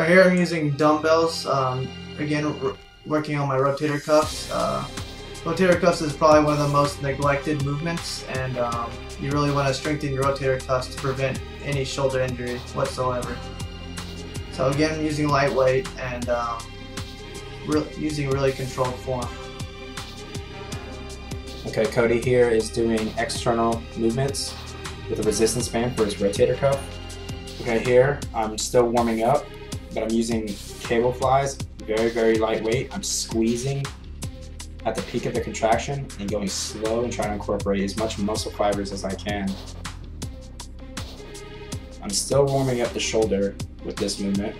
Right here I'm using dumbbells, again working on my rotator cuffs. Rotator cuffs is probably one of the most neglected movements, and you really want to strengthen your rotator cuffs to prevent any shoulder injury whatsoever. So again, I'm using lightweight and using really controlled form. Okay, Cody here is doing external movements with a resistance band for his rotator cuff. Okay, here I'm still warming up, but I'm using cable flies, very lightweight. I'm squeezing at the peak of the contraction and going slow and trying to incorporate as much muscle fibers as I can. I'm still warming up the shoulder with this movement,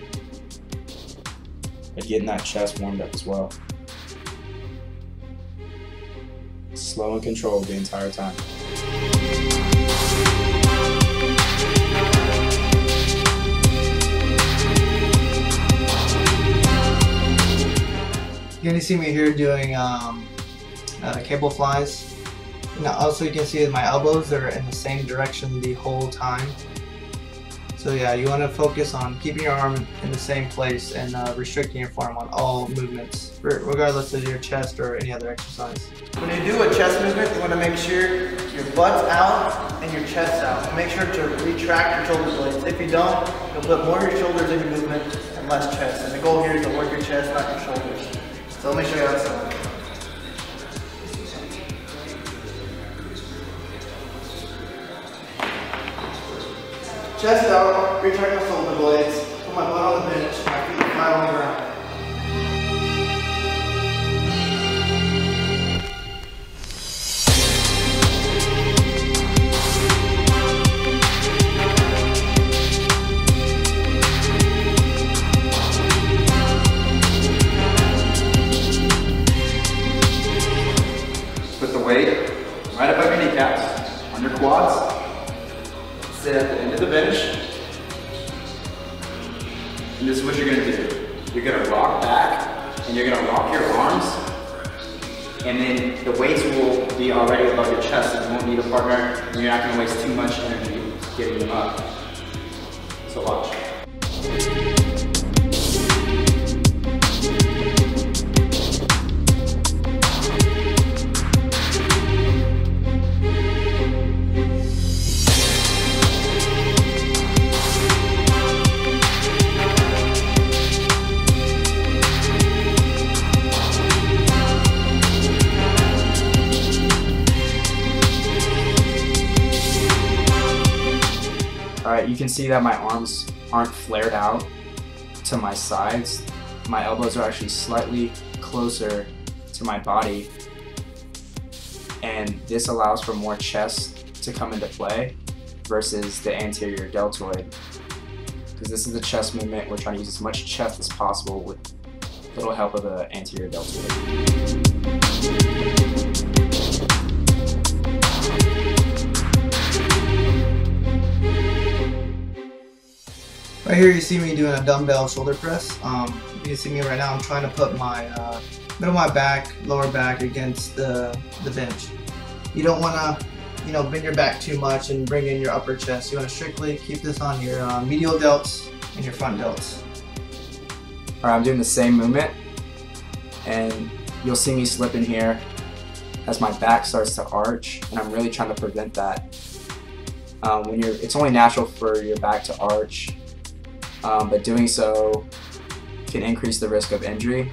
but getting that chest warmed up as well. Slow and controlled the entire time. You're going to see me here doing cable flies. Now also you can see that my elbows are in the same direction the whole time. So yeah, you want to focus on keeping your arm in the same place and restricting your form on all movements, regardless of your chest or any other exercise. When you do a chest movement, you want to make sure your butt's out and your chest's out. Make sure to retract your shoulder blades. If you don't, you'll put more of your shoulders in your movement and less chest. And the goal here is to work your chest, not your shoulders. So let me show you how it's done. Chest out, retract my shoulder blades, put my butt on the bench, my feet flat on the ground. Put the weight right above your kneecaps, on your quads. Sit at the end of the bench, and this is what you're going to do. You're going to rock back, and you're going to rock your arms, and then the weights will be already above your chest, and you won't need a partner, and you're not going to waste too much energy getting them up. So watch. Alright, you can see that my arms aren't flared out to my sides. My elbows are actually slightly closer to my body, and this allows for more chest to come into play versus the anterior deltoid. Because this is a chest movement, we're trying to use as much chest as possible with little help of the anterior deltoid. Right here you see me doing a dumbbell shoulder press. You can see me right now, I'm trying to put my middle of my back, lower back against the bench. You don't want to bend your back too much and bring in your upper chest. You want to strictly keep this on your medial delts and your front delts. Alright, I'm doing the same movement, and you'll see me slip in here as my back starts to arch, and I'm really trying to prevent that. It's only natural for your back to arch, but doing so can increase the risk of injury.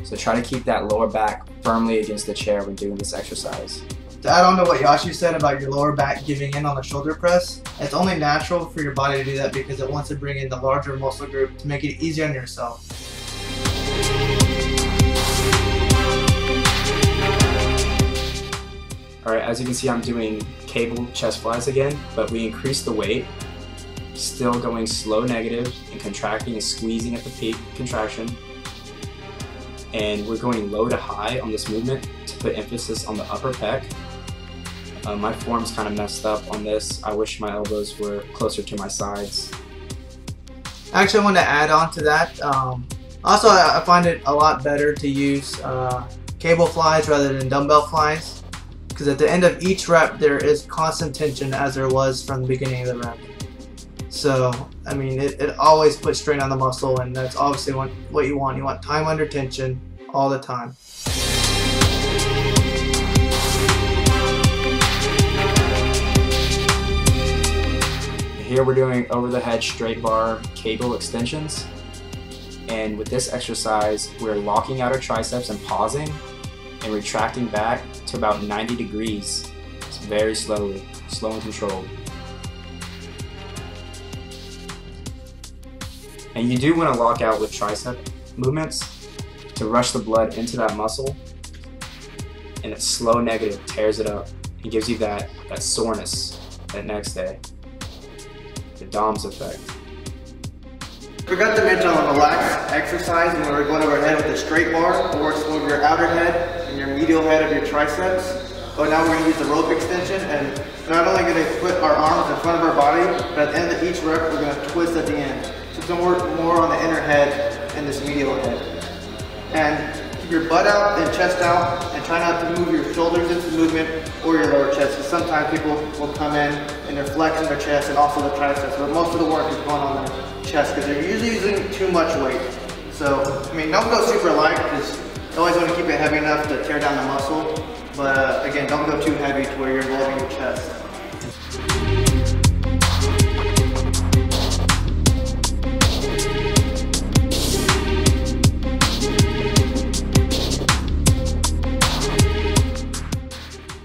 So try to keep that lower back firmly against the chair when doing this exercise. To add on to what Jasiu said about your lower back giving in on the shoulder press, it's only natural for your body to do that because it wants to bring in the larger muscle group to make it easier on yourself. Alright, as you can see, I'm doing cable chest flies again, but we increased the weight, still going slow negative and contracting and squeezing at the peak contraction. And we're going low to high on this movement to put emphasis on the upper pec. My form's kind of messed up on this. I wish my elbows were closer to my sides. Actually, I want to add on to that. Also, I find it a lot better to use cable flies rather than dumbbell flies, because at the end of each rep there is constant tension as there was from the beginning of the rep. So, I mean, it always puts strain on the muscle, and that's obviously what you want. You want time under tension all the time. Here we're doing over the head straight bar cable extensions. And with this exercise, we're locking out our triceps and pausing and retracting back to about 90 degrees. It's very slowly, slow and controlled. And you do want to lock out with tricep movements to rush the blood into that muscle, and it's slow negative, tears it up. It gives you that soreness that next day. The DOMS effect. Forgot to mention on the last exercise when we're going overhead with a straight bar, it works over your outer head and your medial head of your triceps. But now we're going to use the rope extension, and we're not only going to put our arms in front of our body, but at the end of each rep we're going to twist at the end. So it's going to work more on the inner head and this medial head. And keep your butt out and chest out, and try not to move your shoulders into movement or your lower chest, because sometimes people will come in and they're flexing their chest and also the triceps, but most of the work is going on their chest because they're usually using too much weight. So, I mean, don't go super light, because you always want to keep it heavy enough to tear down the muscle, but again, don't go too heavy to where you're involving your chest.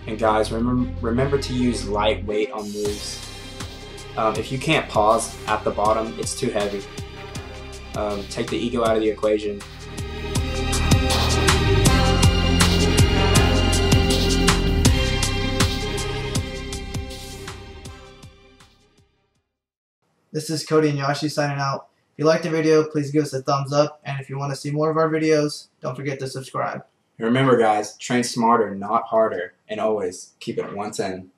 And guys, remember to use light weight on moves. If you can't pause at the bottom, it's too heavy. Take the ego out of the equation. This is Cody and Jasiu signing out. If you liked the video, please give us a thumbs up, and if you want to see more of our videos, don't forget to subscribe. Remember guys, train smarter, not harder, and always keep it 110.